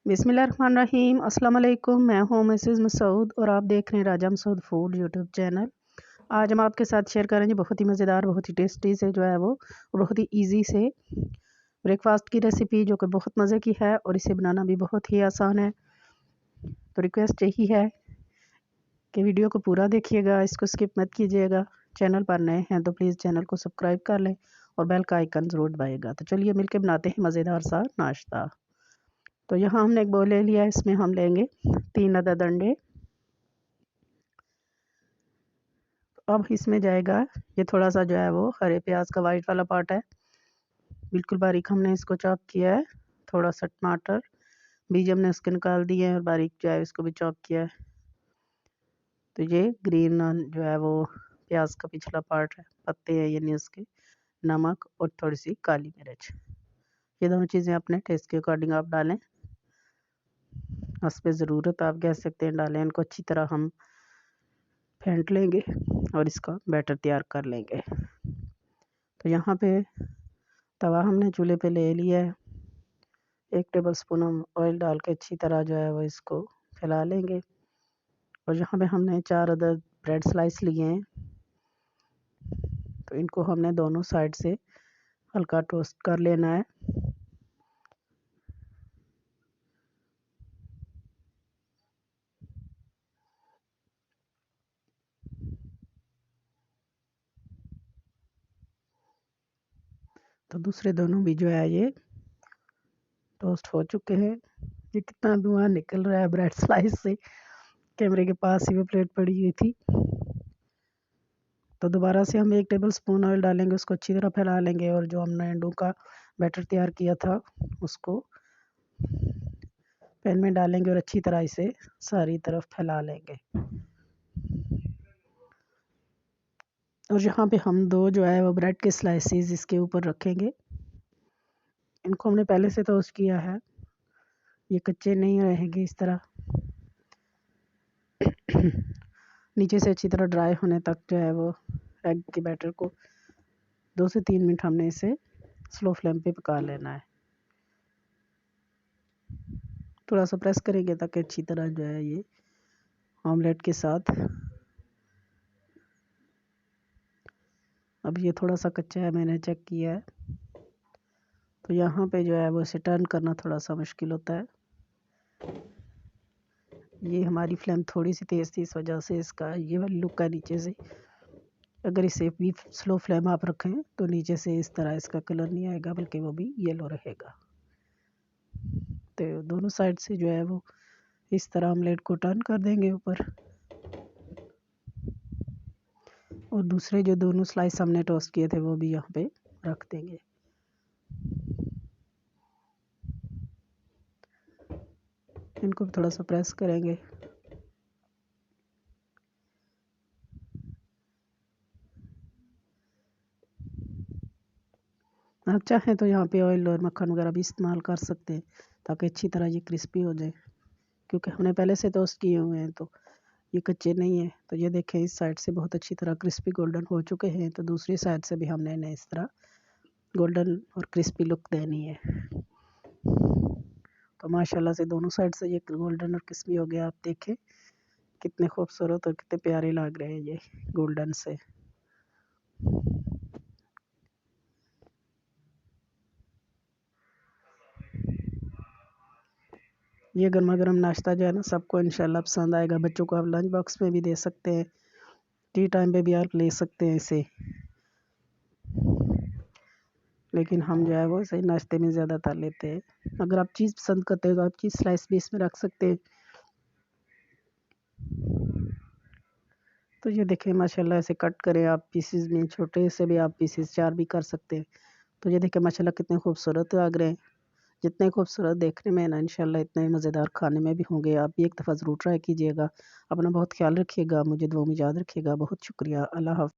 बिस्मिल्लाहिर्रहमानिर्रहीम। अस्सलाम वालेकुम। मैं हूँ मिसेज़ मसूद और आप देख रहे हैं राजा मसूद फूड यूट्यूब चैनल। आज हम आपके साथ शेयर करेंगे बहुत ही मज़ेदार, बहुत ही टेस्टी से जो है वो बहुत ही इजी से ब्रेकफास्ट की रेसिपी, जो कि बहुत मज़े की है और इसे बनाना भी बहुत ही आसान है। तो रिक्वेस्ट यही है कि वीडियो को पूरा देखिएगा, इसको स्किप मत कीजिएगा। चैनल पर नए हैं तो प्लीज़ चैनल को सब्सक्राइब कर लें और बेल का आइकन ज़रूर दबाइएगा। तो चलिए मिलकर बनाते हैं मज़ेदार सा नाश्ता। तो यहाँ हमने एक बोल ले लिया है, इसमें हम लेंगे 3 अदद अंडे। अब इसमें जाएगा ये थोड़ा सा जो है वो हरे प्याज का वाइट वाला पार्ट है, बिल्कुल बारीक हमने इसको चॉप किया है। थोड़ा सा टमाटर बीज हमने उसके निकाल दिए हैं और बारीक जो है इसको भी चॉप किया है। तो ये ग्रीन जो है वो प्याज का पिछला पार्ट है, पत्ते हैं यानी उसके, नमक और थोड़ी सी काली मिर्च। ये दोनों चीज़ें अपने टेस्ट के अकॉर्डिंग आप डालें, उस पर ज़रूरत आप कह सकते हैं डालें। इनको अच्छी तरह हम फेंट लेंगे और इसका बैटर तैयार कर लेंगे। तो यहाँ पे तवा हमने चूल्हे पे ले लिया है। 1 टेबल स्पून हम ऑयल डाल के अच्छी तरह जो है वो इसको फैला लेंगे। और यहाँ पे हमने 4 अदद ब्रेड स्लाइस लिए हैं, तो इनको हमने दोनों साइड से हल्का टोस्ट कर लेना है। तो दूसरे दोनों भी जो है ये टोस्ट हो चुके हैं। ये कितना धुआं निकल रहा है ब्रेड स्लाइस से, कैमरे के पास ही वो प्लेट पड़ी हुई थी। तो दोबारा से हम 1 टेबल स्पून ऑयल डालेंगे, उसको अच्छी तरह फैला लेंगे और जो हमने अंडों का बैटर तैयार किया था उसको पैन में डालेंगे और अच्छी तरह इसे सारी तरफ फैला लेंगे। और यहाँ पे हम 2 जो है वो ब्रेड के स्लाइसेस इसके ऊपर रखेंगे। इनको हमने पहले से टोस्ट किया है, ये कच्चे नहीं रहेंगे इस तरह। नीचे से अच्छी तरह ड्राई होने तक जो है वो एग के बैटर को 2 से 3 मिनट हमने इसे स्लो फ्लेम पे पका लेना है। थोड़ा सा प्रेस करेंगे ताकि अच्छी तरह जो है ये ऑमलेट के साथ। अब ये थोड़ा सा कच्चा है, मैंने चेक किया है। तो यहाँ पे जो है वो इसे टर्न करना थोड़ा सा मुश्किल होता है। ये हमारी फ्लेम थोड़ी सी तेज़ थी, इस वजह से इसका ये वाली लुक है नीचे से। अगर इसे भी स्लो फ्लेम आप रखें तो नीचे से इस तरह इसका कलर नहीं आएगा, बल्कि वो भी येलो रहेगा। तो दोनों साइड से जो है वो इस तरह ऑमलेट को टर्न कर देंगे ऊपर, और दूसरे जो दोनों स्लाइस हमने टोस्ट किए थे वो भी यहाँ पे रख देंगे। इनको भी थोड़ा सा प्रेस करेंगे। आप चाहें तो यहाँ पे ऑयल और मक्खन वगैरह भी इस्तेमाल कर सकते हैं ताकि अच्छी तरह ये क्रिस्पी हो जाए, क्योंकि हमने पहले से टोस्ट किए हुए हैं तो ये कच्चे नहीं है। तो ये देखें इस साइड से बहुत अच्छी तरह क्रिस्पी गोल्डन हो चुके हैं, तो दूसरी साइड से भी हमने इन्हें इस तरह गोल्डन और क्रिस्पी लुक देनी है। तो माशाल्लाह से दोनों साइड से ये गोल्डन और क्रिस्पी हो गया। आप देखें कितने खूबसूरत और कितने प्यारे लग रहे हैं ये गोल्डन से। ये गर्मा गर्म नाश्ता जो है ना सबको इंशाल्लाह पसंद आएगा। बच्चों को आप लंच बॉक्स में भी दे सकते हैं, टी टाइम पे भी आप ले सकते हैं इसे। लेकिन हम जो है वो इसे नाश्ते में ज़्यादातर लेते हैं। अगर आप चीज़ पसंद करते हैं तो आप चीज़ स्लाइस भी इसमें रख सकते हैं। तो ये देखें माशाल्लाह ऐसे कट करें आप पीसेस में, छोटे से भी आप पीसेस 4 भी कर सकते हैं। तो ये देखें माशाल्लाह कितने खूबसूरत लग रहे हैं। जितने खूबसूरत देखने में है ना, इंशाल्लाह इतने मज़ेदार खाने में भी होंगे। आप भी एक दफ़ा ज़रूर ट्राई कीजिएगा। अपना बहुत ख्याल रखिएगा, मुझे दुआ में याद रखिएगा। बहुत शुक्रिया। अल्लाह हाफ़िज़।